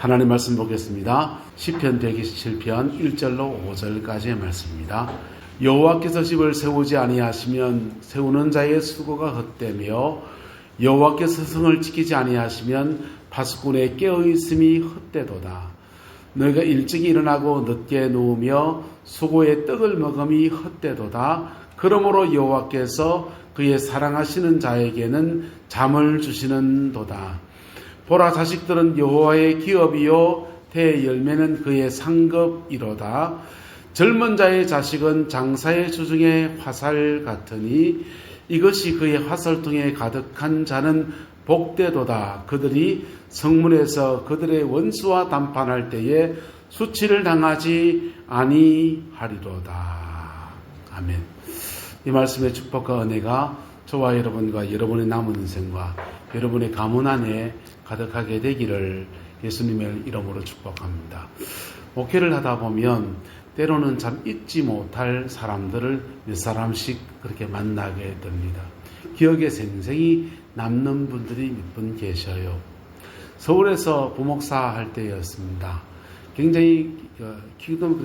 하나님 말씀 보겠습니다. 시편 127편 1절로 5절까지의 말씀입니다. 여호와께서 집을 세우지 아니하시면 세우는 자의 수고가 헛되며 여호와께서 성을 지키지 아니하시면 파수꾼의 깨어있음이 헛되도다. 너희가 일찍 일어나고 늦게 누우며 수고의 떡을 먹음이 헛되도다. 그러므로 여호와께서 그의 사랑하시는 자에게는 잠을 주시는도다. 보라, 자식들은 여호와의 기업이요 태의 열매는 그의 상급이로다. 젊은 자의 자식은 장사의 주중에 화살 같으니 이것이 그의 화살통에 가득한 자는 복되도다. 그들이 성문에서 그들의 원수와 담판할 때에 수치를 당하지 아니하리로다. 아멘. 이 말씀의 축복과 은혜가 저와 여러분과 여러분의 남은 인생과 여러분의 가문 안에 가득하게 되기를 예수님의 이름으로 축복합니다. 목회를 하다 보면 때로는 참 잊지 못할 사람들을 몇 사람씩 그렇게 만나게 됩니다. 기억에 생생히 남는 분들이 몇 분 계셔요. 서울에서 부목사 할 때였습니다. 굉장히 키도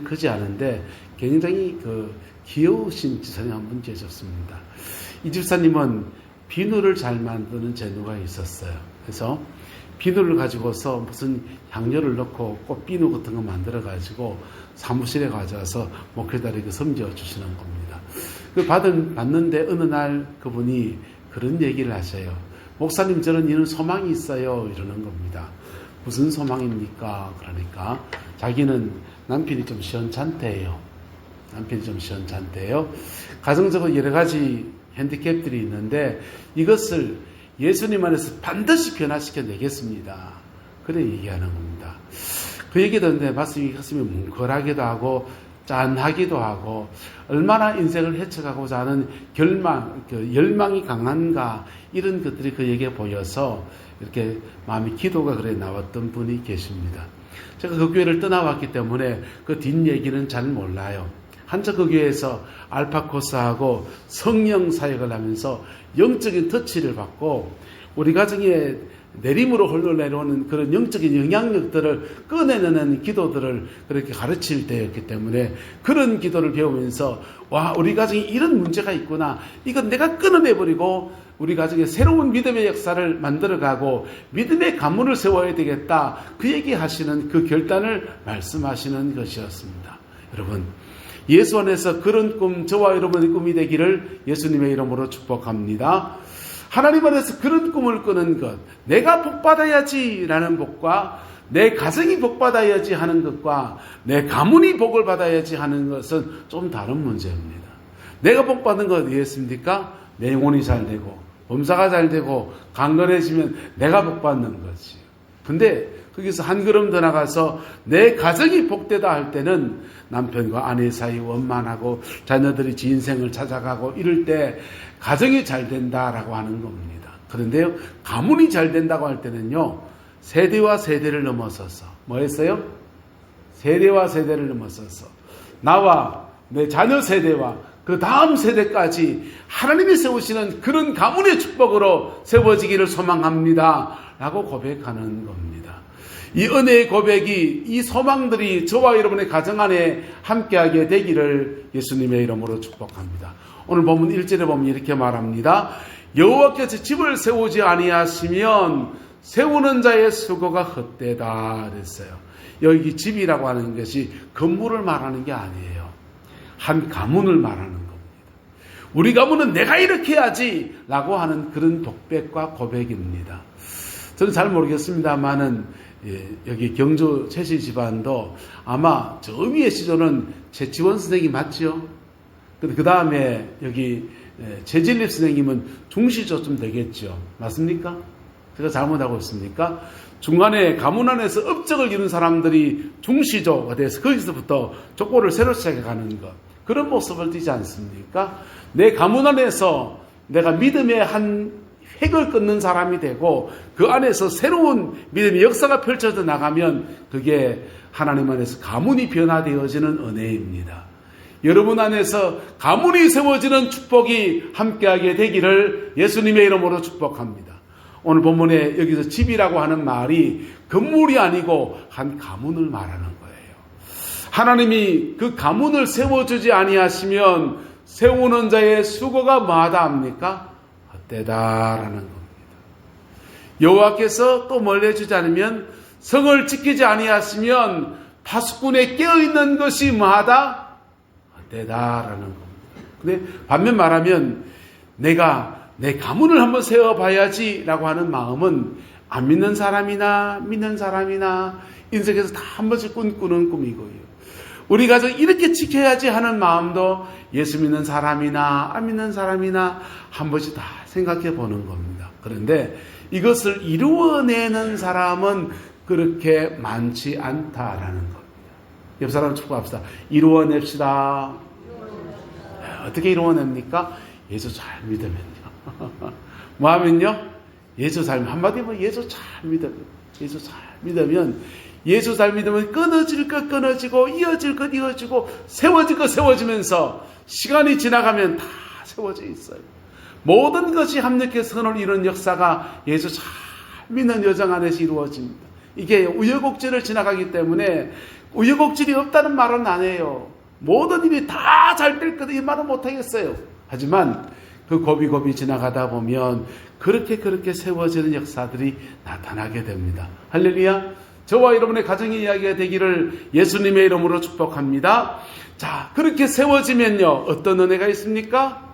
크지 않은데 굉장히 귀여우신 지사님 한 분 계셨습니다. 이 집사님은 비누를 잘 만드는 재주가 있었어요. 그래서 비누를 가지고서 무슨 향료를 넣고 꽃비누 같은 거 만들어 가지고 사무실에 가져와서 목회자에게 섬겨 주시는 겁니다. 받는데 어느 날 그분이 그런 얘기를 하셔요. 목사님, 저는 이런 소망이 있어요. 이러는 겁니다. 무슨 소망입니까? 그러니까 자기는 남편이 좀 시원찮대요. 가정적으로 여러 가지 핸디캡들이 있는데 이것을 예수님 안에서 반드시 변화시켜 내겠습니다. 그래 얘기하는 겁니다. 그 얘기 듣는데 가슴이 뭉클하기도 하고 짠하기도 하고 얼마나 인생을 헤쳐가고자 하는 열망이 강한가 이런 것들이 그에게 보여서 이렇게 마음이 기도가 그래 나왔던 분이 계십니다. 제가 그 교회를 떠나왔기 때문에 그 뒷얘기는 잘 몰라요. 한참 그 교회에서 알파 코스하고 성령 사역을 하면서 영적인 터치를 받고 우리 가정에 내림으로 흘러내려오는 그런 영적인 영향력들을 꺼내는 기도들을 그렇게 가르칠 때였기 때문에 그런 기도를 배우면서 와, 우리 가정에 이런 문제가 있구나. 이건 내가 끊어내버리고 우리 가정에 새로운 믿음의 역사를 만들어가고 믿음의 가문을 세워야 되겠다. 그 얘기하시는 그 결단을 말씀하시는 것이었습니다. 여러분, 예수 안에서 그런 꿈, 저와 여러분의 꿈이 되기를 예수님의 이름으로 축복합니다. 하나님 안에서 그런 꿈을 꾸는 것, 내가 복받아야지 라는 복과 내 가정이 복받아야지 하는 것과 내 가문이 복을 받아야지 하는 것은 좀 다른 문제입니다. 내가 복받은 건 어디였습니까? 내 영혼이 잘 되고 범사가 잘 되고 강건해지면 내가 복받는 거지. 근데 거기서 한 걸음 더 나가서 내 가정이 복되다 할 때는 남편과 아내 사이 원만하고 자녀들이 지 인생을 찾아가고 이럴 때 가정이 잘 된다라고 하는 겁니다. 그런데요, 가문이 잘 된다고 할 때는요, 세대와 세대를 넘어서서 뭐 했어요? 세대와 세대를 넘어서서 나와 내 자녀 세대와 그 다음 세대까지 하나님이 세우시는 그런 가문의 축복으로 세워지기를 소망합니다 라고 고백하는 겁니다. 이 은혜의 고백이, 이 소망들이 저와 여러분의 가정 안에 함께하게 되기를 예수님의 이름으로 축복합니다. 오늘 본문 1절에 보면 이렇게 말합니다. 여호와께서 집을 세우지 아니하시면 세우는 자의 수고가 헛되다 그랬어요. 여기 집이라고 하는 것이 건물을 말하는 게 아니에요. 한 가문을 말하는 겁니다. 우리 가문은 내가 이렇게 해야지 라고 하는 그런 독백과 고백입니다. 저는 잘 모르겠습니다만은 여기 경주 최씨 집안도 아마 저 위에 시조는 최치원 선생님 맞죠? 그 다음에 여기 최진립 선생님은 중시조쯤 되겠죠. 맞습니까? 제가 잘못하고 있습니까? 중간에 가문 안에서 업적을 이룬 사람들이 중시조가 돼서 거기서부터 족보를 새로 시작해가는 것. 그런 모습을 띠지 않습니까? 내 가문 안에서 내가 믿음의 한 획을 끊는 사람이 되고 그 안에서 새로운 믿음의 역사가 펼쳐져 나가면 그게 하나님 안에서 가문이 변화되어지는 은혜입니다. 여러분 안에서 가문이 세워지는 축복이 함께하게 되기를 예수님의 이름으로 축복합니다. 오늘 본문에 여기서 집이라고 하는 말이 건물이 아니고 한 가문을 말하는 거예요. 하나님이 그 가문을 세워주지 아니하시면 세우는 자의 수고가 뭐하다 합니까? 헛되다라는 겁니다. 여호와께서 또 뭘 해주지 않으면 성을 지키지 아니하시면 파수꾼에 깨어있는 것이 뭐하다? 헛되다라는 겁니다. 근데 반면 말하면 내가 내 가문을 한번 세워봐야지라고 하는 마음은 안 믿는 사람이나 믿는 사람이나 인생에서 다 한 번씩 꿈꾸는 꿈이고요. 우리 가정 이렇게 지켜야지 하는 마음도 예수 믿는 사람이나 안 믿는 사람이나 한 번씩 다 생각해 보는 겁니다. 그런데 이것을 이루어내는 사람은 그렇게 많지 않다라는 겁니다. 옆 사람 축복합시다. 이루어냅시다. 어떻게 이루어냅니까? 예수 잘 믿으면요. 뭐 하면요? 예수 잘, 한마디로 예수 잘 믿으면, 예수 잘 믿으면, 예수 잘 믿으면 끊어질 것 끊어지고, 이어질 것 이어지고, 세워질 것 세워지면서, 시간이 지나가면 다 세워져 있어요. 모든 것이 합력해서 선을 이룬 역사가 예수 잘 믿는 여정 안에서 이루어집니다. 이게 우여곡절을 지나가기 때문에, 우여곡절이 없다는 말은 안 해요. 모든 일이 다 잘 될 거다 이 말은 못하겠어요. 하지만 그 고비고비 지나가다 보면 그렇게 세워지는 역사들이 나타나게 됩니다. 할렐루야. 저와 여러분의 가정의 이야기가 되기를 예수님의 이름으로 축복합니다. 자, 그렇게 세워지면요 어떤 은혜가 있습니까?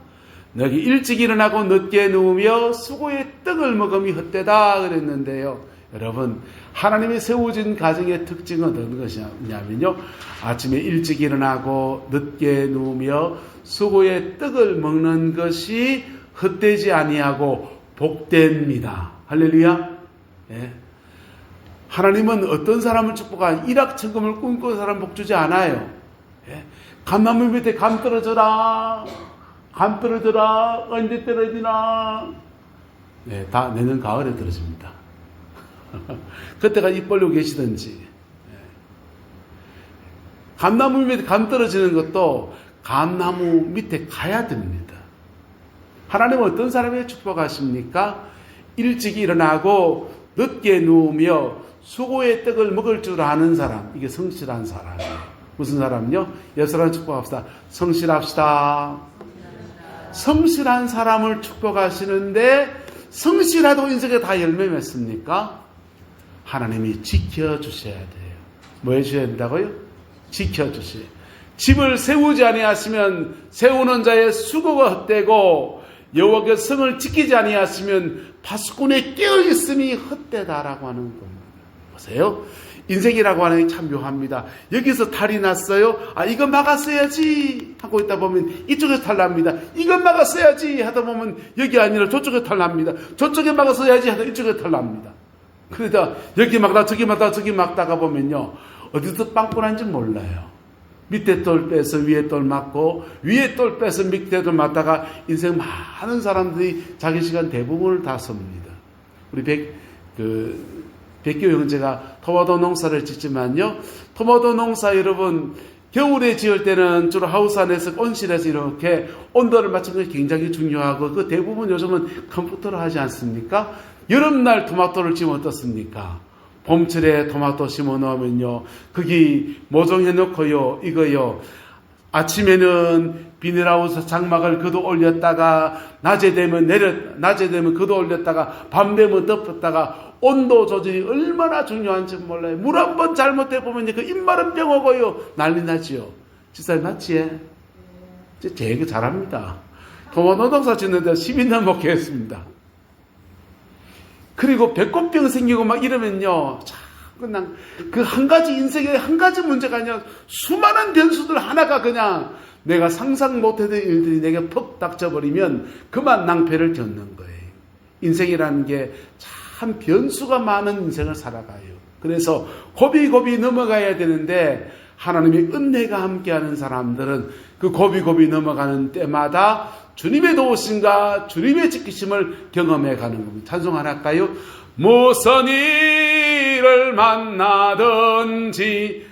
너희 일찍 일어나고 늦게 누우며 수고의 떡을 먹음이 헛되다 그랬는데요. 여러분, 하나님이 세워진 가정의 특징은 어떤 것이냐면요, 아침에 일찍 일어나고 늦게 누우며 수고의 떡을 먹는 것이 헛되지 아니하고 복됩니다. 할렐루야. 예. 하나님은 어떤 사람을 축복한 일확천금을 꿈꾸는 사람 복 주지 않아요. 예. 감나무 밑에 감 떨어져라. 감 떨어져라. 언제 떨어지나. 네, 다 내년 가을에 떨어집니다. 그때가 입 벌리고 계시든지. 감나무 밑에 감 떨어지는 것도 감나무 밑에 가야 됩니다. 하나님은 어떤 사람에게 축복하십니까? 일찍 일어나고 늦게 누우며 수고의 떡을 먹을 줄 아는 사람. 이게 성실한 사람이에요. 무슨 사람요? 옆 사람 축복합시다. 성실합시다. 성실한 사람을 축복하시는데 성실하도 인생에 다 열매 맺습니까? 하나님이 지켜주셔야 돼요. 뭐 해주셔야 된다고요? 지켜주셔야. 집을 세우지 아니하시면 세우는 자의 수고가 헛되고 여호와의 성을 지키지 아니하시면 파수꾼에 깨어있음이 헛되다라고 하는 겁니다. 보세요. 인생이라고 하는 게 참 묘합니다. 여기서 탈이 났어요. 아, 이거 막았어야지 하고 있다 보면 이쪽에서 탈 납니다. 이거 막았어야지 하다 보면 여기 아니라 저쪽에 탈 납니다. 저쪽에 막았어야지 하다 이쪽에 탈 납니다. 그러다 여기 막다 저기 막다 저기 막다가 보면요, 어디서 빵꾸 난지 몰라요. 밑에 돌 빼서 위에 돌 맞고 위에 돌 빼서 밑에 돌 맞다가 인생 많은 사람들이 자기 시간 대부분을 다 씁니다. 우리 백교 형제가 토마토 농사를 짓지만요, 토마토 농사 여러분 겨울에 지을 때는 주로 하우스 안에서 온실에서 이렇게 온도를 맞추는 게 굉장히 중요하고 그 대부분 요즘은 컴퓨터로 하지 않습니까? 여름날 토마토를 지으면 어떻습니까? 봄철에 토마토 심어 놓으면요, 거기 모종해 놓고요, 이거요, 아침에는 비닐하우스 장막을 걷어 올렸다가 낮에 되면 걷어 올렸다가 밤 되면 덮었다가 온도 조절이 얼마나 중요한지 몰라요. 물 한 번 잘못해 보면 그 입마른 병 오고요 난리 나지요. 집사님 맞지? 제 얘기 잘합니다. 토마토 농사 짓는데 10년 목회했습니다. 그리고 배꼽병 생기고 막 이러면요, 그냥 그 한 가지 인생에 한 가지 문제가 아니라 수많은 변수들 하나가 그냥 내가 상상 못했던 일들이 내게 퍽 닥쳐버리면 그만 낭패를 겪는 거예요. 인생이라는 게 참 변수가 많은 인생을 살아가요. 그래서 고비고비 넘어가야 되는데 하나님의 은혜가 함께하는 사람들은 그 고비고비 넘어가는 때마다 주님의 도우심과 주님의 지키심을 경험해 가는 겁니다. 찬송 하나 할까요? 무슨 일을 만나든지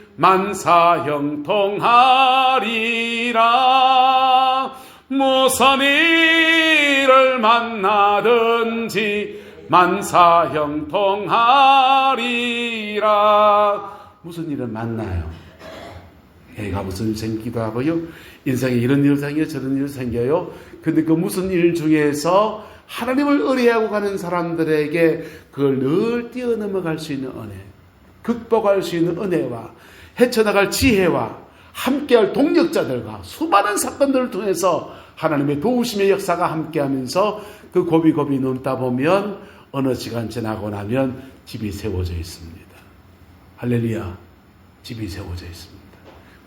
만사형통하리라. 무슨 일을 만나든지 만사형통하리라. 무슨 일은 만나요? 애가 무슨 일 생기기도 하고요. 인생에 이런 일 생겨요, 저런 일 생겨요. 근데 그 무슨 일 중에서 하나님을 의뢰하고 가는 사람들에게 그걸 늘 뛰어넘어갈 수 있는 은혜, 극복할 수 있는 은혜와 헤쳐나갈 지혜와 함께할 동력자들과 수많은 사건들을 통해서 하나님의 도우심의 역사가 함께하면서 그 고비고비 넘다 보면 어느 시간 지나고 나면 집이 세워져 있습니다. 할렐루야. 집이 세워져 있습니다.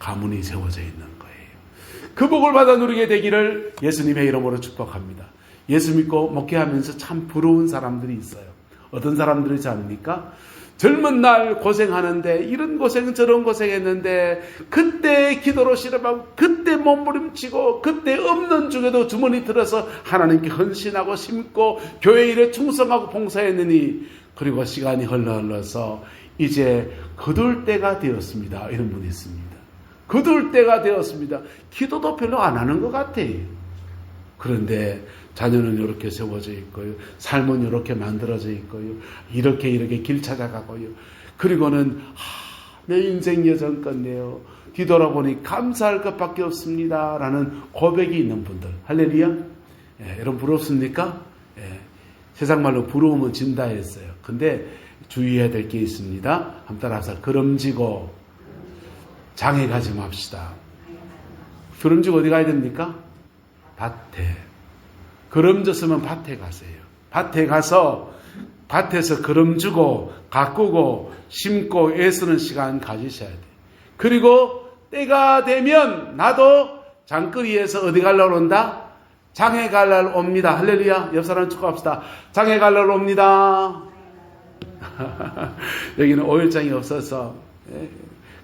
가문이 세워져 있는 거예요. 그 복을 받아 누리게 되기를 예수님의 이름으로 축복합니다. 예수 믿고 목회하면서 참 부러운 사람들이 있어요. 어떤 사람들이 잡니까? 젊은 날 고생하는데 이런 고생 저런 고생했는데 그때 기도로 실험하고 그때 몸부림치고 그때 없는 중에도 주머니 들어서 하나님께 헌신하고 심고 교회 일에 충성하고 봉사했느니 그리고 시간이 흘러서 이제 거둘 때가 되었습니다. 이런 분이 있습니다. 거둘 때가 되었습니다. 기도도 별로 안 하는 것 같아요. 그런데 자녀는 이렇게 세워져 있고요. 삶은 이렇게 만들어져 있고요. 이렇게 길 찾아가고요. 그리고는 내 인생 여정 끝내요. 뒤돌아보니 감사할 것밖에 없습니다. 라는 고백이 있는 분들. 할렐루야. 예, 여러분 부럽습니까? 예, 세상 말로 부러우면 진다 했어요. 근데 주의해야 될 게 있습니다. 한번 따라서 걸음지고 장에 가지 맙시다. 걸음지고 어디 가야 됩니까? 밭에. 걸음졌으면 밭에 가세요. 밭에 가서 밭에서 걸음주고 가꾸고 심고 애쓰는 시간 가지셔야 돼요. 그리고 때가 되면 나도 장거리에서 어디 가려고 온다? 장에 가려고 옵니다. 할렐루야. 옆 사람 축하합시다. 장에 가려고 옵니다. 여기는 오일장이 없어서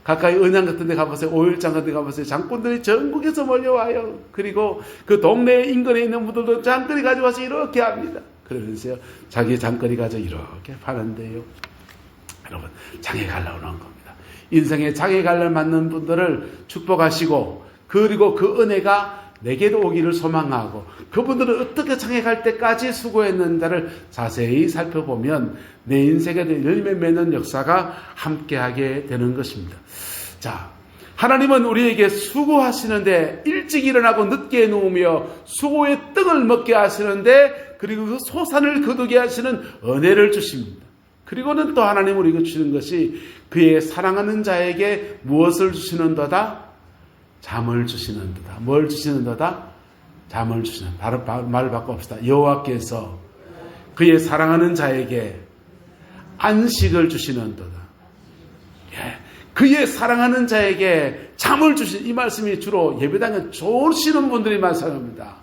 가까이 은양 같은 데 가보세요. 오일장 같은 데 가보세요. 장꾼들이 전국에서 몰려와요. 그리고 그 동네 인근에 있는 분들도 장거리 가져와서 이렇게 합니다. 그러면서요. 자기 장거리 가져 이렇게 파는데요. 여러분 장에 가려고 오는 겁니다. 인생에 장에 가려 맞는 분들을 축복하시고 그리고 그 은혜가 내게도 오기를 소망하고 그분들은 어떻게 장에 갈 때까지 수고했는가를 자세히 살펴보면 내 인생에 열매 맺는 역사가 함께하게 되는 것입니다. 자, 하나님은 우리에게 수고하시는데 일찍 일어나고 늦게 누우며 수고의 떡을 먹게 하시는데 그리고 그 소산을 거두게 하시는 은혜를 주십니다. 그리고는 또 하나님 우리에게 주시는 것이 그의 사랑하는 자에게 무엇을 주시는도다? 잠을 주시는도다. 뭘 주시는도다? 잠을 주시는. 바로 말을 바꿔봅시다. 여호와께서 그의 사랑하는 자에게 안식을 주시는도다. 예. 그의 사랑하는 자에게 잠을 주신 이 말씀이 주로 예배당에 조시는 분들이 말씀합니다.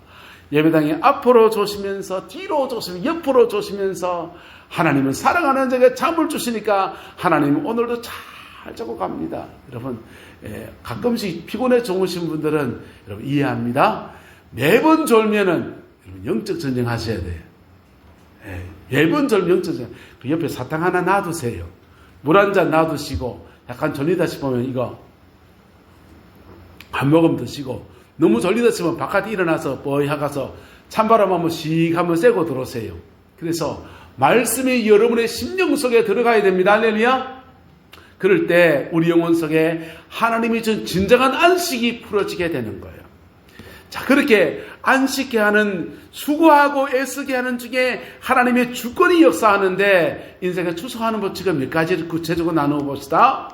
예배당에 앞으로 조시면서 뒤로 조시면서 옆으로 조시면서 하나님은 사랑하는 자에게 잠을 주시니까 하나님은 오늘도 잘 자고 갑니다. 여러분 가끔씩 피곤해 주무신 분들은 여러분 이해합니다. 매번 졸면은 여러분 영적 전쟁 하셔야 돼요. 매번 졸면 영적 전쟁. 그 옆에 사탕 하나 놔두세요. 물 한 잔 놔두시고 약간 졸리다 싶으면 이거 한 모금 드시고 너무 졸리다 싶으면 바깥에 일어나서 뻘이 가서 찬바람 한번 씩 한번 쐬고 들어오세요. 그래서 말씀이 여러분의 심령 속에 들어가야 됩니다. 할렐루야. 그럴 때 우리 영혼 속에 하나님이 준 진정한 안식이 풀어지게 되는 거예요. 자, 그렇게 안식케 하는 수고하고 애쓰게 하는 중에 하나님의 주권이 역사하는데 인생에 추수하는 법칙을 몇 가지를 구체적으로 나누어 봅시다.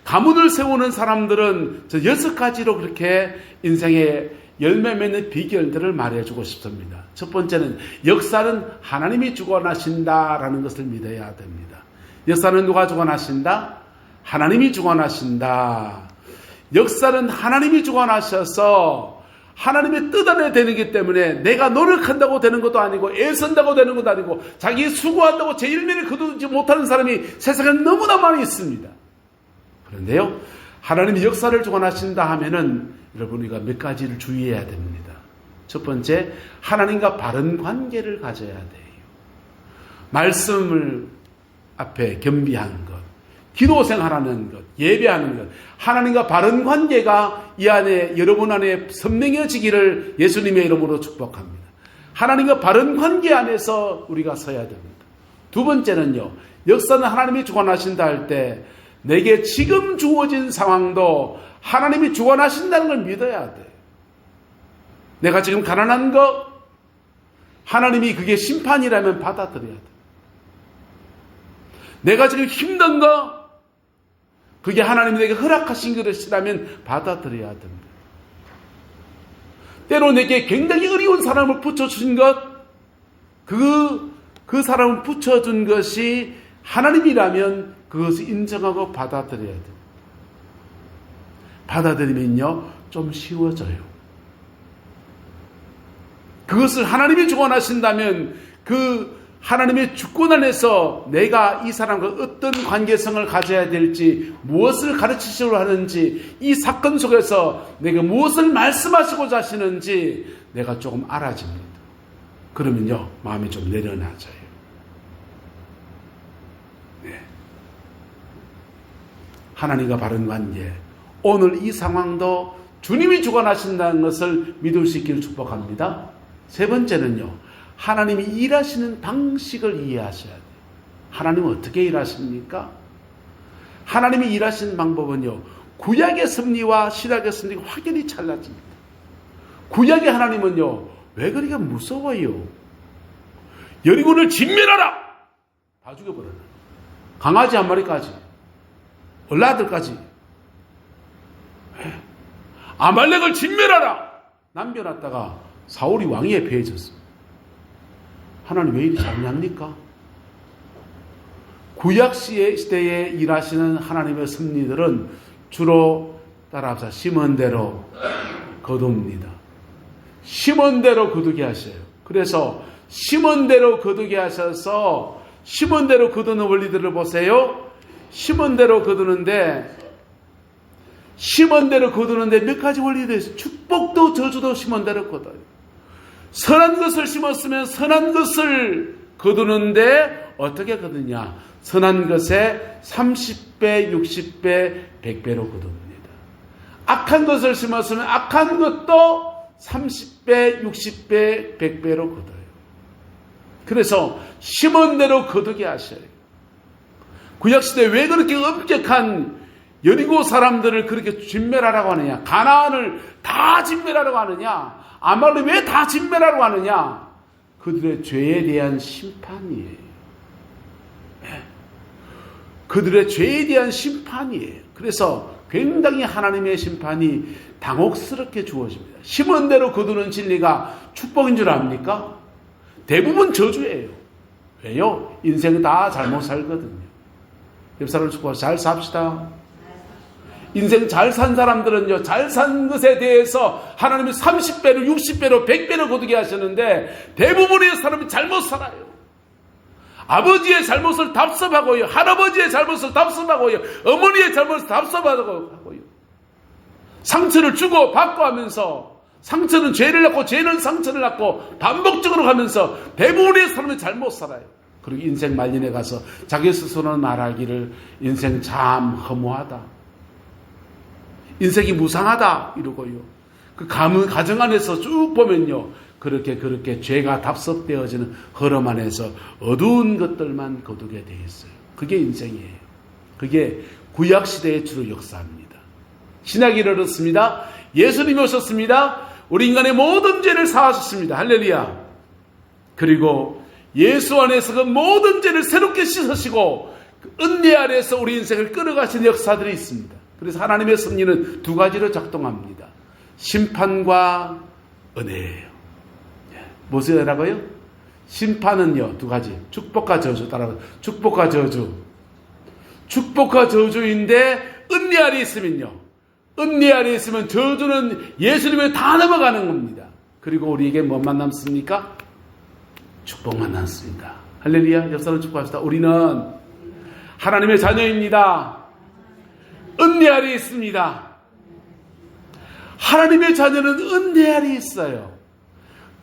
가문을 세우는 사람들은 저 6가지로 그렇게 인생에 열매 맺는 비결들을 말해주고 싶습니다. 첫 번째는 역사는 하나님이 주관하신다라는 것을 믿어야 됩니다. 역사는 누가 주관하신다? 하나님이 주관하신다. 역사는 하나님이 주관하셔서 하나님의 뜻 안에 되는 것 때문에 내가 노력한다고 되는 것도 아니고 애쓴다고 되는 것도 아니고 자기 수고한다고 제 일면을 거두지 못하는 사람이 세상에 너무나 많이 있습니다. 그런데요, 하나님이 역사를 주관하신다 하면은 여러분 우리가 몇 가지를 주의해야 됩니다. 첫 번째, 하나님과 바른 관계를 가져야 돼요. 말씀을 앞에 겸비한 것, 기도 생활하는 것, 예배하는 것, 하나님과 바른 관계가 이 안에 여러분 안에 선명해지기를 예수님의 이름으로 축복합니다. 하나님과 바른 관계 안에서 우리가 서야 됩니다. 두 번째는요, 역사는 하나님이 주관하신다 할 때 내게 지금 주어진 상황도 하나님이 주관하신다는 걸 믿어야 돼. 내가 지금 가난한 거 하나님이 그게 심판이라면 받아들여야 돼. 내가 지금 힘든 거 그게 하나님이 내게 허락하신 것이라면 받아들여야 됩니다. 때로 내게 굉장히 어려운 사람을 붙여주신 것, 그 사람을 붙여준 것이 하나님이라면 그것을 인정하고 받아들여야 돼요. 받아들이면요, 좀 쉬워져요. 그것을 하나님이 주관하신다면 그 하나님의 주권 안에서 내가 이 사람과 어떤 관계성을 가져야 될지, 무엇을 가르치시려고 하는지, 이 사건 속에서 내가 무엇을 말씀하시고자 하시는지 내가 조금 알아집니다. 그러면요, 마음이 좀 내려놔져요. 네. 하나님과 바른 관계, 오늘 이 상황도 주님이 주관하신다는 것을 믿을 수 있기를 축복합니다. 세 번째는요, 하나님이 일하시는 방식을 이해하셔야 돼요. 하나님은 어떻게 일하십니까? 하나님이 일하시는 방법은요, 구약의 섭리와 신약의 섭리가 확연히 달라집니다. 구약의 하나님은요, 왜 그렇게 무서워요? 여리고를 진멸하라! 다 죽여버려요. 강아지 한 마리까지, 얼라들까지. 아말렉을 진멸하라! 남겨놨다가 사울이 왕위에 배해졌습니다. 하나님 왜 이리 잔인합니까? 구약 시대에 일하시는 하나님의 섭리들은 주로 따라합시다. 심은 대로 거둡니다. 심은 대로 거두게 하셔요. 그래서 심은 대로 거두게 하셔서 심은 대로 거두는 원리들을 보세요. 심은 대로 거두는데 몇 가지 원리들이 있어요. 축복도 저주도 심은 대로 거둬요. 선한 것을 심었으면 선한 것을 거두는데 어떻게 거두냐? 선한 것에 30배, 60배, 100배로 거둡니다. 악한 것을 심었으면 악한 것도 30배, 60배, 100배로 거둬요. 그래서 심은 대로 거두게 하셔요. 구약시대에 왜 그렇게 엄격한 여리고 사람들을 그렇게 진멸하라고 하느냐? 가나안을 다 진멸하라고 하느냐? 아말렉을 왜 다 진멸하라고 하느냐? 그들의 죄에 대한 심판이에요. 그들의 죄에 대한 심판이에요. 그래서 굉장히 하나님의 심판이 당혹스럽게 주어집니다. 심은 대로 거두는 진리가 축복인 줄 압니까? 대부분 저주예요. 왜요? 인생은 다 잘못 살거든요. 옆 사람을 축복하고 잘 삽시다. 인생 잘 산 사람들은요, 잘 산 것에 대해서 하나님이 30배로, 60배로, 100배로 거두게 하셨는데 대부분의 사람이 잘못 살아요. 아버지의 잘못을 답습하고요, 할아버지의 잘못을 답습하고요, 어머니의 잘못을 답습하고요. 상처를 주고 받고 하면서 상처는 죄를 낳고 죄는 상처를 낳고 반복적으로 가면서 대부분의 사람이 잘못 살아요. 그리고 인생 말년에 가서 자기 스스로는 말하기를 인생 참 허무하다, 인생이 무상하다 이러고요. 그 가정 안에서 쭉 보면요, 그렇게 죄가 답습되어지는 흐름 안에서 어두운 것들만 거두게 되어 있어요. 그게 인생이에요. 그게 구약시대의 주로 역사입니다. 신약이 이르렀습니다. 예수님이 오셨습니다. 우리 인간의 모든 죄를 사하셨습니다. 할렐루야. 그리고 예수 안에서 그 모든 죄를 새롭게 씻으시고 그 은혜 아래에서 우리 인생을 끌어가시는 역사들이 있습니다. 그래서 하나님의 섭리는 두 가지로 작동합니다. 심판과 은혜예요. 무엇이라고요? 심판은요, 두 가지. 축복과 저주. 따라서 축복과 저주. 축복과 저주인데 은혜 아래 있으면요, 은혜 아래 있으면 저주는 예수님에 다 넘어가는 겁니다. 그리고 우리에게 뭐만 남습니까? 축복만 남습니다. 할렐루야. 옆 사람 축복합시다. 우리는 하나님의 자녀입니다. 은혜 아래 있습니다. 하나님의 자녀는 은혜 아래 있어요.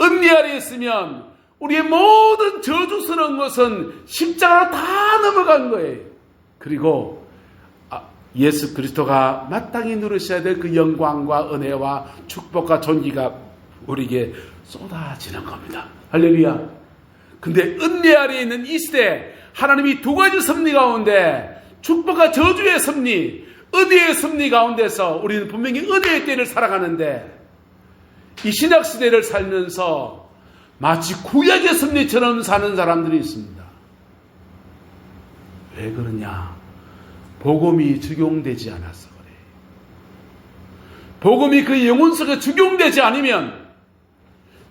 은혜 아래 있으면 우리의 모든 저주스러운 것은 십자가로 다 넘어간 거예요. 그리고 예수 그리스도가 마땅히 누리셔야 될 그 영광과 은혜와 축복과 존귀가 우리에게 쏟아지는 겁니다. 할렐루야. 근데 은혜 아래에 있는 이 시대, 하나님이 두 가지 섭리 가운데 축복과 저주의 섭리, 은혜의 섭리 가운데서 우리는 분명히 은혜의 때를 살아가는데, 이 신약 시대를 살면서 마치 구약의 섭리처럼 사는 사람들이 있습니다. 왜 그러냐? 복음이 적용되지 않아서 그래. 복음이 그 영혼 속에 적용되지 않으면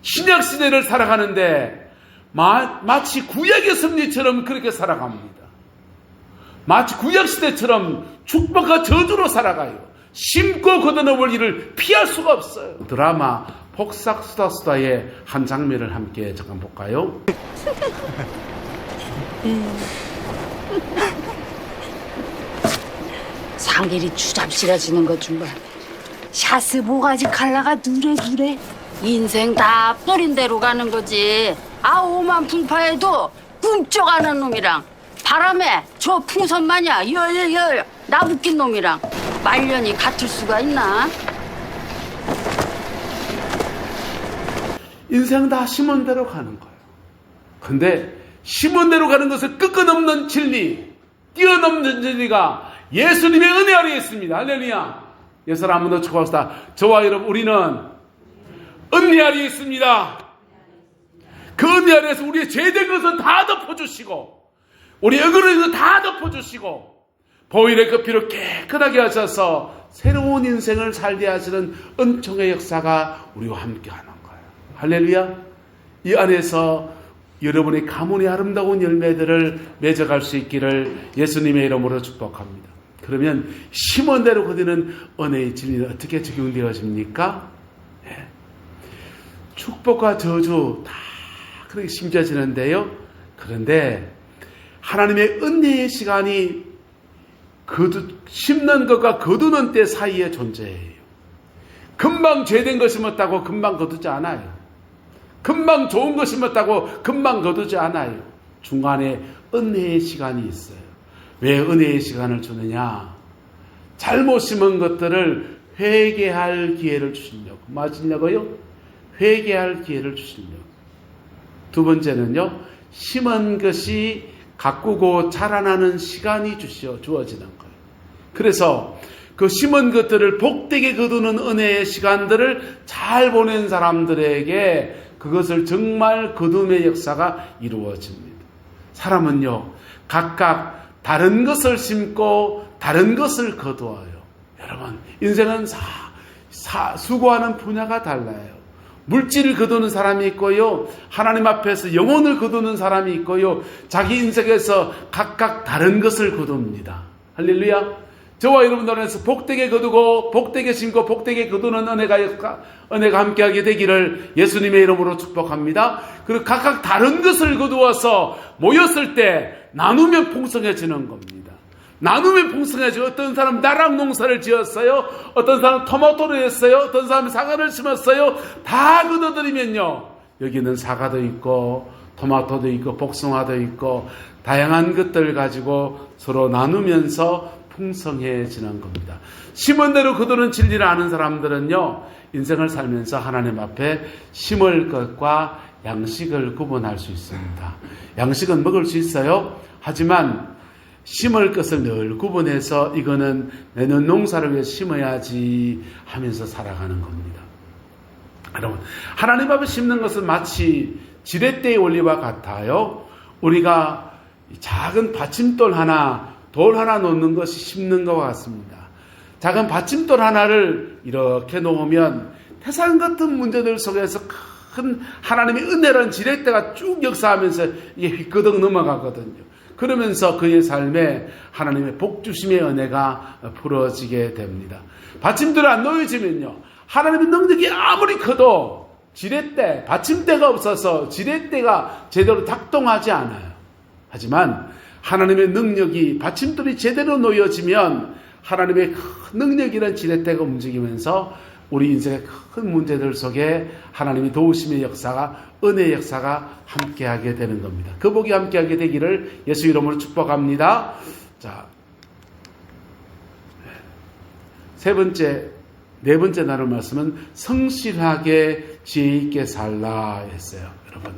신약 시대를 살아가는데 마치 구약의 섭리처럼 그렇게 살아갑니다. 마치 구약 시대처럼 축복과 저주로 살아가요. 심고 걷어넘을 일을 피할 수가 없어요. 드라마 폭삭수다수다의 한 장면을 함께 잠깐 볼까요? 상길이 주잡실어지는 것 좀 봐. 샤스 모가지 칼라가 누래누래. 인생 다 뿌린 대로 가는 거지. 아오만 풍파에도 꿈쩍하는 놈이랑 바람에 저 풍선 마냥 열열 나붙긴 놈이랑 말년이 같을 수가 있나? 인생 다 심은 대로 가는 거예요. 근데 심은 대로 가는 것을 끄끄넘는 진리, 뛰어넘는 진리가 예수님의 은혜 아래에 있습니다. 할렐루야. 예수를 한 번 더 축복합시다. 저와 여러분, 우리는 은혜 아래에 있습니다. 그 은혜 아래에서 우리의 죄된 것은 다 덮어주시고, 우리 억울한 다 덮어주시고, 보혈의 그 피로 깨끗하게 하셔서 새로운 인생을 살게 하시는 은총의 역사가 우리와 함께 하는 거예요. 할렐루야. 이 안에서 여러분의 가문의 아름다운 열매들을 맺어갈 수 있기를 예수님의 이름으로 축복합니다. 그러면 심은 대로 거두는 은혜의 진리는 어떻게 적용되어집니까? 네. 축복과 저주 다 그렇게 심겨지는데요. 그런데 하나님의 은혜의 시간이 심는 것과 거두는 때 사이에 존재해요. 금방 죄된 것이 었다고 금방 거두지 않아요. 금방 좋은 것이 었다고 금방 거두지 않아요. 중간에 은혜의 시간이 있어요. 왜 은혜의 시간을 주느냐? 잘못 심은 것들을 회개할 기회를 주시려고. 맞으려고요? 회개할 기회를 주시려고. 두 번째는요, 심은 것이 가꾸고 자라나는 시간이 주어지는 거예요. 그래서 그 심은 것들을 복되게 거두는 은혜의 시간들을 잘 보낸 사람들에게 그것을 정말 거둠의 역사가 이루어집니다. 사람은요, 각각 다른 것을 심고 다른 것을 거두어요. 여러분, 인생은 수고하는 분야가 달라요. 물질을 거두는 사람이 있고요, 하나님 앞에서 영혼을 거두는 사람이 있고요, 자기 인생에서 각각 다른 것을 거둡니다. 할렐루야. 저와 여러분들 안에서 복되게 거두고 복되게 심고 복되게 거두는 은혜가 함께하게 되기를 예수님의 이름으로 축복합니다. 그리고 각각 다른 것을 거두어서 모였을 때 나누면 풍성해지는 겁니다. 나누면 풍성해지고, 어떤 사람 나랑 농사를 지었어요, 어떤 사람 토마토를 했어요, 어떤 사람 사과를 심었어요. 다 거둬들이면요, 여기는 사과도 있고 토마토도 있고 복숭아도 있고 다양한 것들 가지고 서로 나누면서 풍성해지는 겁니다. 심은 대로 거두는 진리를 아는 사람들은요, 인생을 살면서 하나님 앞에 심을 것과 양식을 구분할 수 있습니다. 양식은 먹을 수 있어요. 하지만 심을 것을 늘 구분해서 이거는 내년 농사를 위해 심어야지 하면서 살아가는 겁니다. 여러분, 하나님 앞에 심는 것은 마치 지렛대의 원리와 같아요. 우리가 작은 받침돌 하나, 돌 하나 놓는 것이 심는 것과 같습니다. 작은 받침돌 하나를 이렇게 놓으면 태산 같은 문제들 속에서 큰 하나님의 은혜라는 지렛대가 쭉 역사하면서 이게 휘끄덕 넘어가거든요. 그러면서 그의 삶에 하나님의 복주심의 은혜가 풀어지게 됩니다. 받침돌이 안 놓여지면요, 하나님의 능력이 아무리 커도 지렛대, 받침대가 없어서 지렛대가 제대로 작동하지 않아요. 하지만 하나님의 능력이, 받침돌이 제대로 놓여지면 하나님의 큰 능력이라는 지렛대가 움직이면서 우리 인생의 큰 문제들 속에 하나님이 도우심의 역사가, 은혜의 역사가 함께하게 되는 겁니다. 그 복이 함께하게 되기를 예수 이름으로 축복합니다. 자, 세 번째, 네 번째 나눌 말씀은 성실하게 지혜 있게 살라 했어요. 여러분,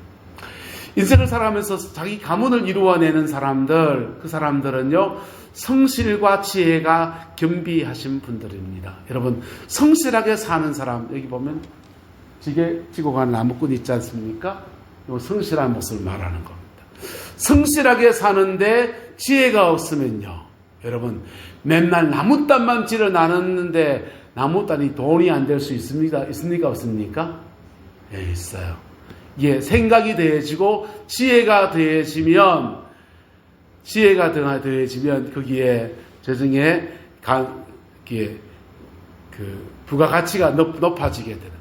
인생을 살아가면서 자기 가문을 이루어내는 사람들, 그 사람들은요 성실과 지혜가 겸비하신 분들입니다. 여러분, 성실하게 사는 사람, 여기 보면 지게 지고 가는 나무꾼 있지 않습니까? 이 성실한 모습을 말하는 겁니다. 성실하게 사는데 지혜가 없으면요, 여러분, 맨날 나무단만 질러 나눴는데 나무단이 돈이 안 될 수 있습니까? 없습니까? 예, 있어요. 예, 생각이 더해지고 지혜가 더해지면 거기에 재정에 그 부가가치가 높아지게 되는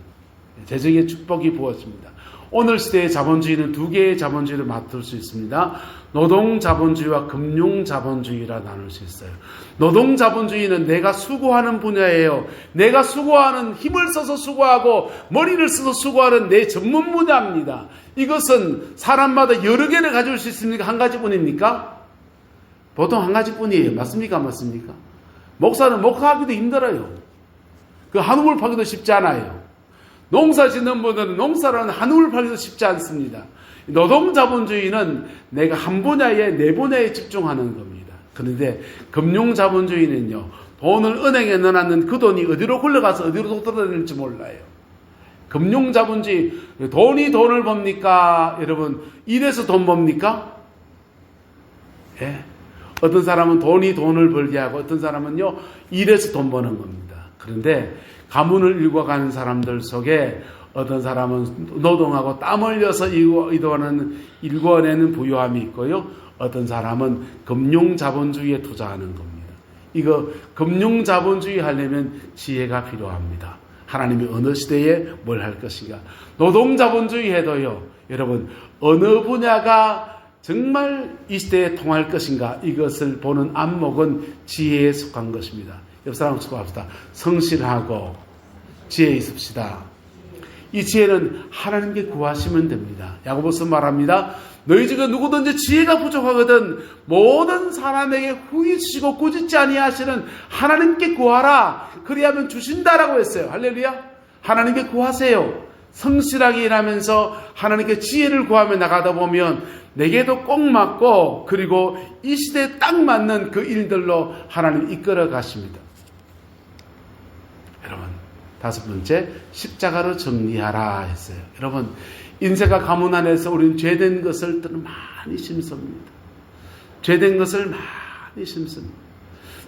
재정의 축복이 부어집니다. 오늘 시대의 자본주의는 두 개의 자본주의를 맡을 수 있습니다. 노동자본주의와 금융자본주의라 나눌 수 있어요. 노동자본주의는 내가 수고하는 분야예요. 내가 수고하는, 힘을 써서 수고하고 머리를 써서 수고하는 내 전문 분야입니다. 이것은 사람마다 여러 개를 가질 수 있습니까? 한 가지뿐입니까? 보통 한 가지뿐이에요. 맞습니까? 맞습니까? 목사는 목하기도 힘들어요. 그 한우물 파기도 쉽지 않아요. 농사 짓는 분들은 농사라는 한우물 파기도 쉽지 않습니다. 노동자본주의는 내가 한 분야에 네 분야에 집중하는 겁니다. 그런데 금융자본주의는요, 돈을 은행에 넣어놨는 그 돈이 어디로 굴러가서 어디로 떨어질지 몰라요. 금융자본주의, 돈이 돈을 법니까? 여러분, 일해서 돈 법니까? 예. 어떤 사람은 돈이 돈을 벌게 하고 어떤 사람은요, 일해서 돈 버는 겁니다. 그런데 가문을 일궈가는 사람들 속에 어떤 사람은 노동하고 땀 흘려서 일궈내는 부유함이 있고요. 어떤 사람은 금융자본주의에 투자하는 겁니다. 이거 금융자본주의 하려면 지혜가 필요합니다. 하나님이 어느 시대에 뭘 할 것인가. 노동자본주의 해도요, 여러분, 어느 분야가 정말 이 시대에 통할 것인가, 이것을 보는 안목은 지혜에 속한 것입니다. 옆 사람 축복합시다. 성실하고 지혜 있읍시다. 이 지혜는 하나님께 구하시면 됩니다. 야고보서 말합니다. 너희 중에 누구든지 지혜가 부족하거든 모든 사람에게 후히 주시고 꾸짖지 아니하시는 하나님께 구하라. 그리하면 주신다라고 했어요. 할렐루야. 하나님께 구하세요. 성실하게 일하면서 하나님께 지혜를 구하며 나가다 보면 내게도 꼭 맞고, 그리고 이 시대에 딱 맞는 그 일들로 하나님 이끌어 가십니다. 여러분, 다섯 번째, 십자가로 정리하라 했어요. 여러분, 인생과 가문 안에서 우리는 죄된 것을 많이 심습니다. 죄된 것을 많이 심습니다.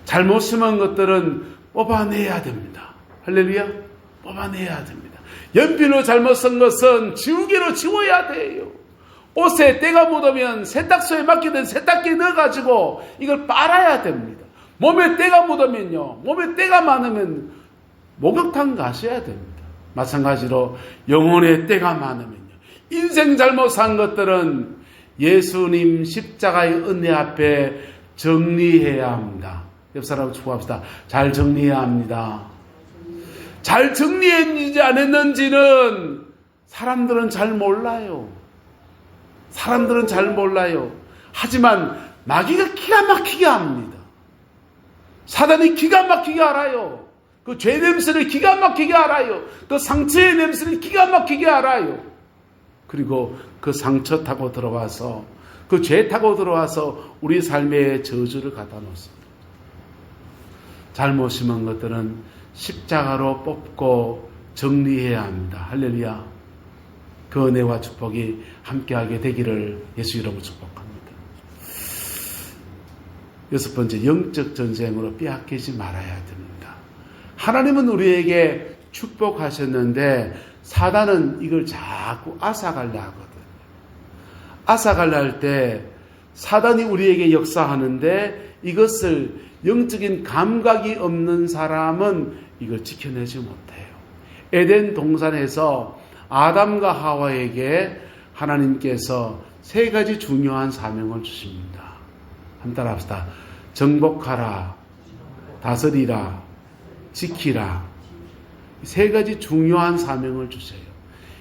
잘못 심은 것들은 뽑아내야 됩니다. 할렐루야. 뽑아내야 됩니다. 연필로 잘못 쓴 것은 지우개로 지워야 돼요. 옷에 때가 묻으면 세탁소에 맡기던 세탁기에 넣어가지고 이걸 빨아야 됩니다. 몸에 때가 묻으면요, 몸에 때가 많으면 목욕탕 가셔야 됩니다. 마찬가지로 영혼에 때가 많으면요, 인생 잘못 산 것들은 예수님 십자가의 은혜 앞에 정리해야 합니다. 옆 사람 축복합시다. 잘 정리해야 합니다. 잘 정리했는지 안 했는지는 사람들은 잘 몰라요. 사람들은 잘 몰라요. 하지만 마귀가 기가 막히게 합니다. 사단이 기가 막히게 알아요. 그 죄 냄새를 기가 막히게 알아요. 그 상처의 냄새를 기가 막히게 알아요. 그리고 그 상처 타고 들어와서, 그 죄 타고 들어와서 우리 삶에 저주를 갖다 놓습니다. 잘못 심은 것들은 십자가로 뽑고 정리해야 합니다. 할렐루야. 그 은혜와 축복이 함께하게 되기를 예수 이름으로 축복합니다. 여섯 번째, 영적 전쟁으로 빼앗기지 말아야 됩니다. 하나님은 우리에게 축복하셨는데 사단은 이걸 자꾸 앗아가려 하거든요. 앗아가려 할 때 사단이 우리에게 역사하는데 이것을 영적인 감각이 없는 사람은 이걸 지켜내지 못해요. 에덴 동산에서 아담과 하와에게 하나님께서 세 가지 중요한 사명을 주십니다. 한번 따라합시다. 정복하라, 다스리라, 지키라. 세 가지 중요한 사명을 주세요.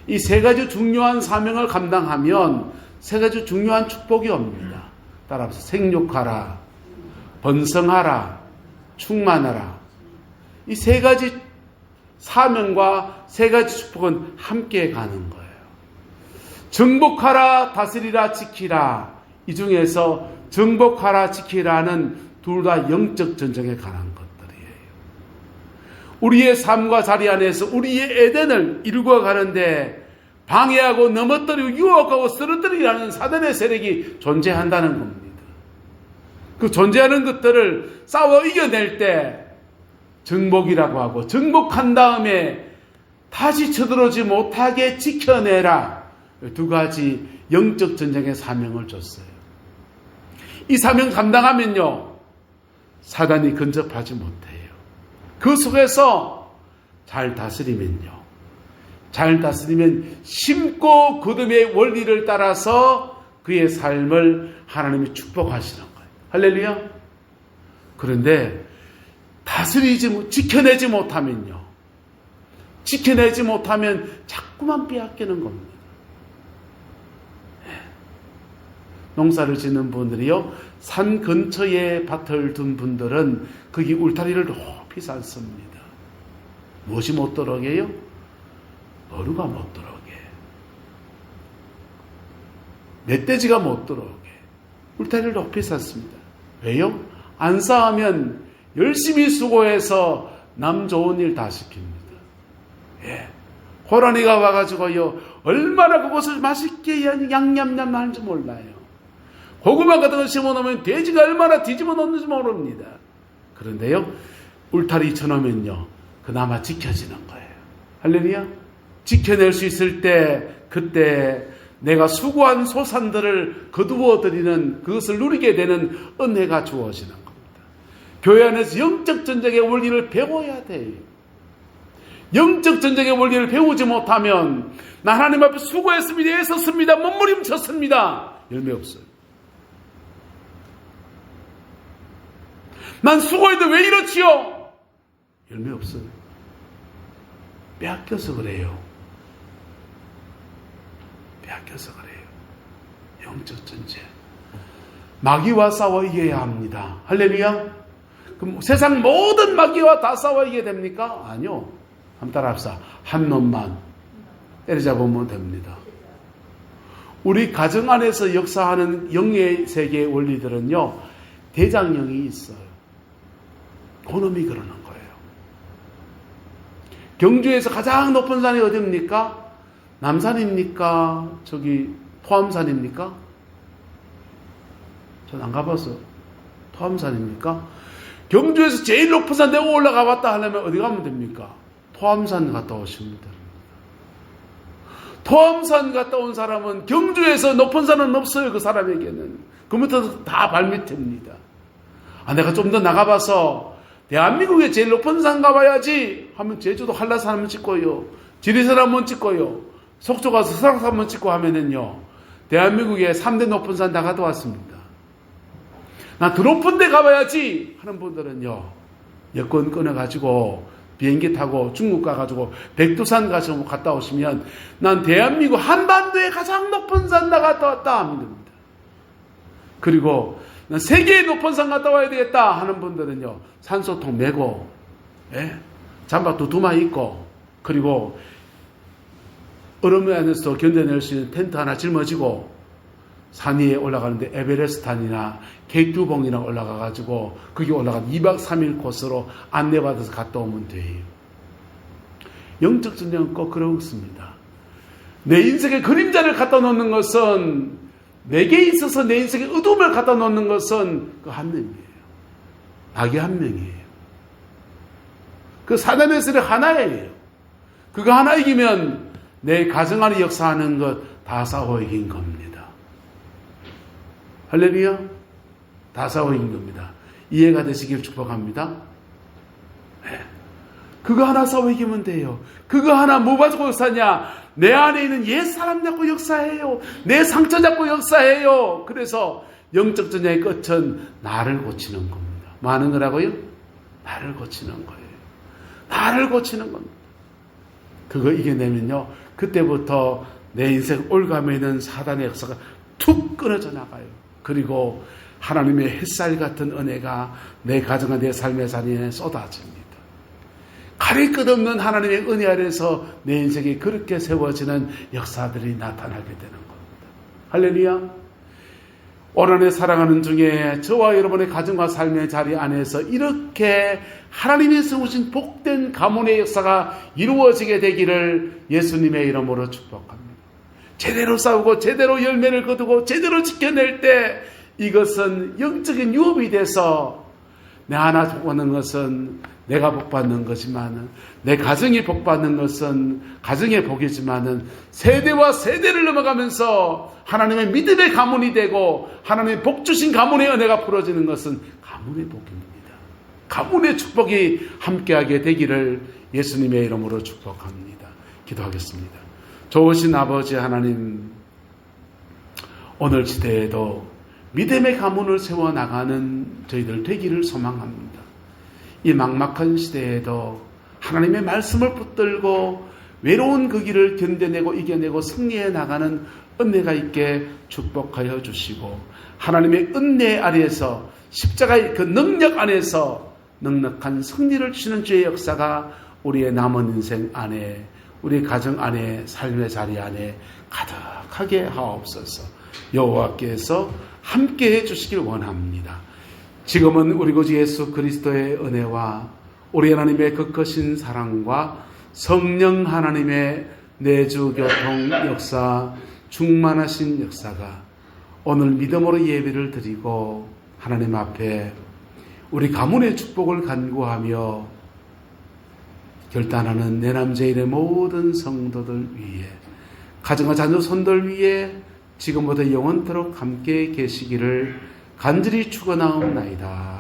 이 세 가지 중요한 사명을 감당하면 세 가지 중요한 축복이 옵니다. 따라합시다. 생육하라, 번성하라, 충만하라. 이 세 가지 사명과 세 가지 축복은 함께 가는 거예요. 정복하라, 다스리라, 지키라. 이 중에서 정복하라, 지키라는 둘 다 영적 전쟁에 관한 것들이에요. 우리의 삶과 자리 안에서 우리의 에덴을 이루어 가는데 방해하고 넘어뜨리고 유혹하고 쓰러뜨리라는 사단의 세력이 존재한다는 겁니다. 그 존재하는 것들을 싸워 이겨낼 때 정복이라고 하고, 정복한 다음에 다시 쳐들어오지 못하게 지켜내라. 두 가지 영적 전쟁의 사명을 줬어요. 이 사명 감당하면요, 사단이 근접하지 못해요. 그 속에서 잘 다스리면 심고 거둠의 원리를 따라서 그의 삶을 하나님이 축복하시는 거예요. 할렐루야. 그런데 지켜내지 못하면 자꾸만 빼앗기는 겁니다. 농사를 짓는 분들이요, 산 근처에 밭을 둔 분들은 거기 울타리를 높이 쌓습니다. 무엇이 못 들어오게요? 어루가 못 들어오게, 멧돼지가 못 들어오게 울타리를 높이 쌓습니다. 왜요? 안 쌓으면 열심히 수고해서 남 좋은 일 다 시킵니다. 예. 호랑이가 와가지고요, 얼마나 그것을 맛있게 양냠냠 하는지 몰라요. 고구마 같은 거 심어놓으면 돼지가 얼마나 뒤집어 놓는지 모릅니다. 그런데요, 울타리 쳐놓으면요, 그나마 지켜지는 거예요. 할렐루야. 지켜낼 수 있을 때, 그때 내가 수고한 소산들을 거두어 드리는, 그것을 누리게 되는 은혜가 주어지는 겁니다. 교회 안에서 영적 전쟁의 원리를 배워야 돼요. 영적 전쟁의 원리를 배우지 못하면, 나 하나님 앞에 수고했습니다, 애썼습니다, 몸부림쳤습니다, 열매 없어요. 난 수고했는데 왜 이렇지요? 열매 없어요. 빼앗겨서 그래요. 빼앗겨서 그래요. 영적 전쟁. 마귀와 싸워 이겨야 합니다. 할렐루야. 그럼 세상 모든 마귀와 다 싸워 이겨야 됩니까? 아니요. 한번 따라합시다. 한 놈만 때려잡으면 됩니다. 우리 가정 안에서 역사하는 영의 세계의 원리들은요, 대장령이 있어요. 그놈이 그러는 거예요. 경주에서 가장 높은 산이 어디입니까? 남산입니까? 저기 토암산입니까? 전 안 가봐서 토암산입니까? 경주에서 제일 높은 산 내가 올라가 봤다 하려면 어디 가면 됩니까? 토암산 갔다 오시면 됩니다. 토암산 갔다 온 사람은 경주에서 높은 산은 없어요. 그 사람에게는. 그부터 다 발밑입니다. 내가 좀 더 나가봐서 대한민국의 제일 높은 산 가봐야지 하면 제주도 한라산 한번 찍고요, 지리산 한번 찍고요, 속초 가서 설악산 한번 찍고 하면은요, 대한민국의 3대 높은 산 다 갔다 왔습니다. 나 더 높은 데 가봐야지 하는 분들은요, 여권 끊어가지고 비행기 타고 중국 가가지고 백두산 가서 갔다 오시면, 난 대한민국 한반도의 가장 높은 산 다 갔다 왔다 하면 됩니다. 그리고 난 세계의 높은 산 갔다 와야 되겠다 하는 분들은요, 산소통 메고, 잠바도 두마 입고, 그리고 얼음 안에서 견뎌낼 수 있는 텐트 하나 짊어지고 산 위에 올라가는데 에베레스트산이나 계규봉이나 올라가가지고 거기 올라간 2박 3일 코스로 안내받아서 갔다 오면 돼요. 영적 전쟁은 꼭 그렇습니다. 내 인생의 그림자를 갖다 놓는 것은, 내게 있어서 내 인생의 어둠을 갖다 놓는 것은 그 한 명이에요. 악의 한 명이에요. 그 사단의 세력 하나예요. 그거 하나 이기면 내 가정 안에 역사하는 것 다 싸워 이긴 겁니다. 할렐루야. 다 싸워 이긴 겁니다. 이해가 되시길 축복합니다. 네. 그거 하나 싸워 이기면 돼요. 그거 하나 뭐 가지고 역사하냐? 내 안에 있는 옛 사람 잡고 역사해요. 내 상처 잡고 역사해요. 그래서 영적 전쟁의 끝은 나를 고치는 겁니다. 뭐 하는 거라고요? 나를 고치는 거예요. 나를 고치는 겁니다. 그거 이겨내면요, 그때부터 내 인생 올가매에 있는 사단의 역사가 툭 끊어져 나가요. 그리고 하나님의 햇살 같은 은혜가 내 가정과 내 삶의 자리에 쏟아집니다. 가릴 것 없는 하나님의 은혜 아래서 내 인생이 그렇게 세워지는 역사들이 나타나게 되는 겁니다. 할렐루야. 올 한해 살아가는 중에 저와 여러분의 가정과 삶의 자리 안에서 이렇게 하나님이 세우신 복된 가문의 역사가 이루어지게 되기를 예수님의 이름으로 축복합니다. 제대로 싸우고 제대로 열매를 거두고 제대로 지켜낼 때 이것은 영적인 유업이 돼서 내 하나 복받는 것은 내가 복받는 것이지만 내 가정이 복받는 것은 가정의 복이지만 세대와 세대를 넘어가면서 하나님의 믿음의 가문이 되고 하나님의 복 주신 가문의 은혜가 풀어지는 것은 가문의 복입니다. 가문의 축복이 함께하게 되기를 예수님의 이름으로 축복합니다. 기도하겠습니다. 좋으신 아버지 하나님, 오늘 시대에도 믿음의 가문을 세워나가는 저희들 되기를 소망합니다. 이 막막한 시대에도 하나님의 말씀을 붙들고 외로운 그 길을 견뎌내고 이겨내고 승리해 나가는 은혜가 있게 축복하여 주시고 하나님의 은혜 아래에서 십자가의 그 능력 안에서 넉넉한 승리를 주시는 주의 역사가 우리의 남은 인생 안에 우리 가정 안에 삶의 자리 안에 가득하게 하옵소서. 여호와께서 함께해 주시길 원합니다. 지금은 우리 구주 예수 그리스도의 은혜와 우리 하나님의 그 크신 사랑과 성령 하나님의 내주교통 역사 충만하신 역사가 오늘 믿음으로 예배를 드리고 하나님 앞에 우리 가문의 축복을 간구하며 결단하는 내남제일의 모든 성도들 위에 가정과 자녀 손들 위에 지금부터 영원토록 함께 계시기를 간절히 축원하옵나이다.